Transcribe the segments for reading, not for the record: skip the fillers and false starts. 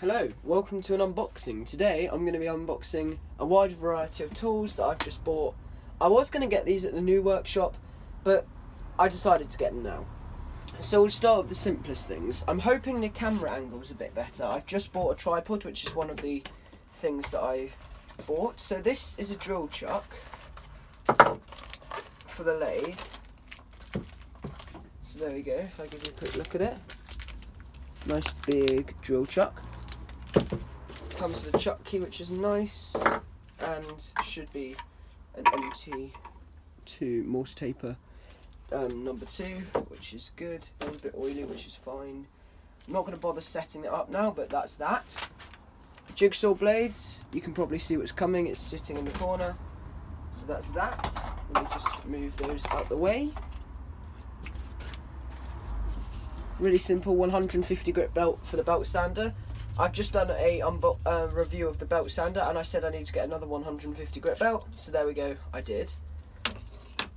Hello, welcome to an unboxing. Today I'm going to be unboxing a wide variety of tools that I've just bought. I was going to get these at the new workshop, but I decided to get them now. So we'll start with the simplest things. I'm hoping the camera angle's a bit better. I've just bought a tripod, which is one of the things that I bought. So this is a drill chuck for the lathe. So there we go, if I give you a quick look at it. Nice big drill chuck. Comes with a chuck key, which is nice, and should be an MT2 Morse taper number 2, which is good. A little bit oily, which is fine. I'm not going to bother setting it up now, but that's that. Jigsaw blades, you can probably see what's coming, it's sitting in the corner. So that's that. Let me just move those out the way. Really simple 150 grit belt for the belt sander. I've just done a review of the belt sander and I said I need to get another 150 grit belt, so there we go, I did.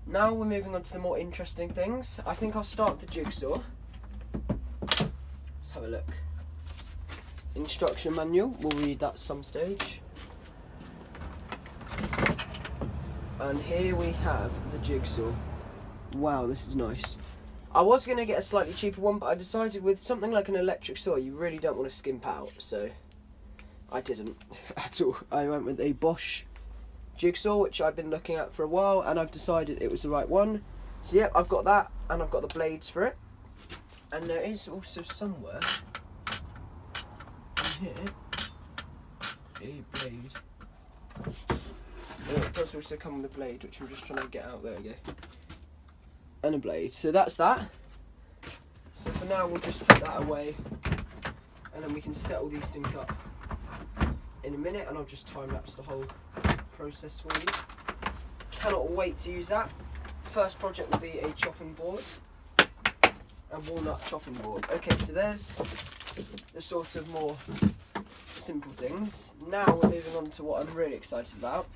Now we're moving on to the more interesting things. I think I'll start with the jigsaw. Let's have a look. Instruction manual, we'll read that at some stage. And here we have the jigsaw. Wow, this is nice. I was going to get a slightly cheaper one, but I decided with something like an electric saw, you really don't want to skimp out, so I didn't at all. I went with a Bosch Jigsaw, which I've been looking at for a while, and I've decided it was the right one. So yeah, I've got that, and I've got the blades for it. And there is also somewhere in here a blade. Oh, it does also come with a blade, which I'm just trying to get out. There we go. And a blade. So that's that. So for now we'll just put that away, and then we can set all these things up in a minute, and I'll just time lapse the whole process for you. Cannot wait to use that. First project will be a chopping board, a walnut chopping board. Okay, so there's the sort of more simple things. Now we're moving on to what I'm really excited about.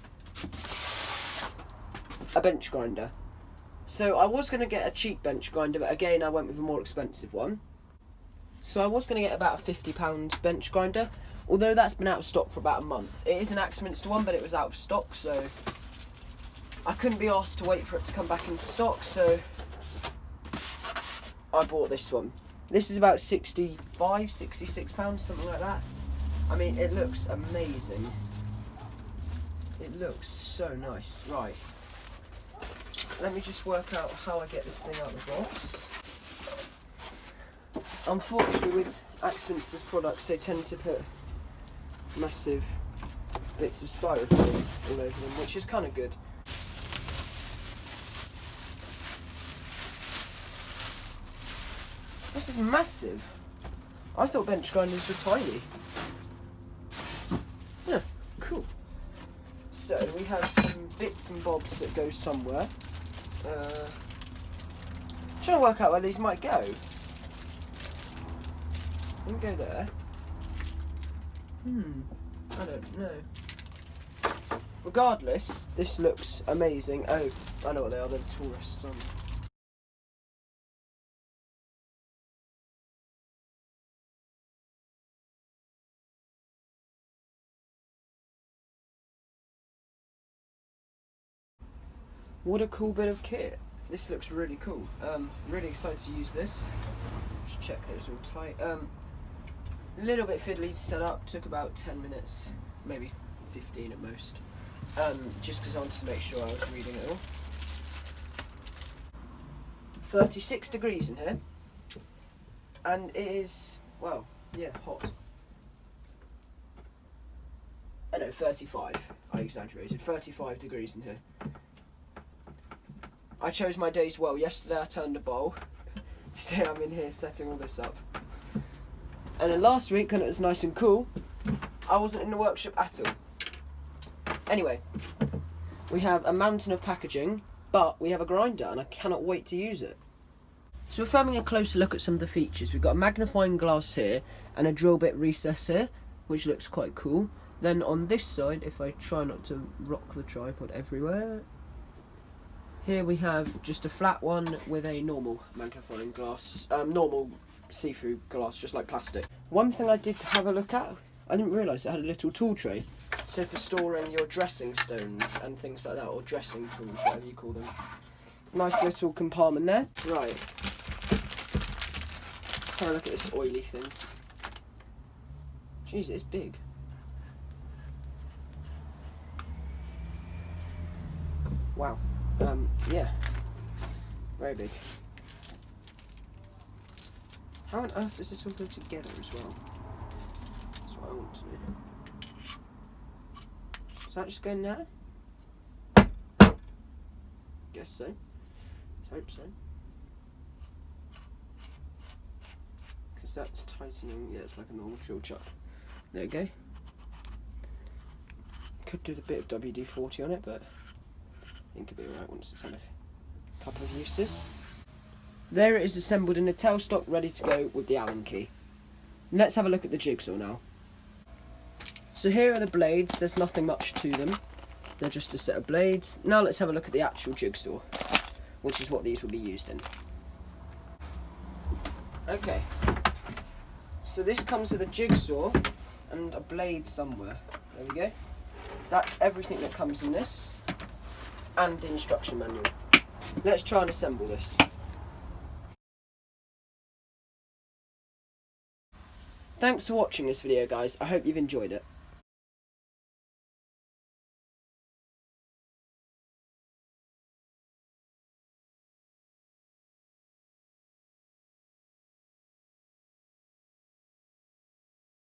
A bench grinder. So I was going to get a cheap bench grinder, but again I went with a more expensive one. So I was going to get about a £50 bench grinder, although that's been out of stock for about a month. It is an Axminster one, but it was out of stock, so I couldn't be asked to wait for it to come back into stock, so I bought this one. This is about £65, £66, something like that. I mean, it looks amazing. It looks so nice. Right. Let me just work out how I get this thing out of the box. Unfortunately, with Axminster's products, they tend to put massive bits of styrofoam all over them, which is kind of good. This is massive. I thought bench grinders were tiny. Yeah, cool. So we have some bits and bobs that go somewhere. Trying to work out where these might go. They can go there. I don't know. Regardless, this looks amazing. Oh, I know what they are. They're the tool rests on. What a cool bit of kit. This looks really cool. Really excited to use this. Just check that it's all tight. A little bit fiddly to set up. Took about 10 minutes, maybe 15 at most. Just because I wanted to make sure I was reading it all. 36 degrees in here. And it is, well, yeah, hot. I know, 35. I exaggerated. 35 degrees in here. I chose my days well. Yesterday I turned a bowl. Today I'm in here setting all this up. And then last week, when it was nice and cool, I wasn't in the workshop at all. Anyway, we have a mountain of packaging, but we have a grinder and I cannot wait to use it. So we're having a closer look at some of the features. We've got a magnifying glass here and a drill bit recess here, which looks quite cool. Then on this side, if I try not to rock the tripod everywhere, here we have just a flat one with a normal magnifying glass, normal see-through glass, just like plastic. One thing I did have a look at, I didn't realise it had a little tool tray. So for storing your dressing stones and things like that, or dressing tools, whatever you call them. Nice little compartment there. Right. Let's have a look at this oily thing. Jeez, it's big. Wow. Yeah. Very big. How on earth does this all go together as well? That's what I want to know. Does that just go in there? Guess so. Let's hope so. Because that's tightening. Yeah, it's like a normal drill chuck. There we go. Could do a bit of WD-40 on it, but I think it'll be alright once it's had a couple of uses. There it is assembled in a tailstock, ready to go with the Allen key. Let's have a look at the jigsaw now. So here are the blades. There's nothing much to them. They're just a set of blades. Now let's have a look at the actual jigsaw, which is what these will be used in. Okay. So this comes with a jigsaw and a blade somewhere. There we go. That's everything that comes in this, and the instruction manual. Let's try and assemble this. Thanks for watching this video, guys. I hope you've enjoyed it.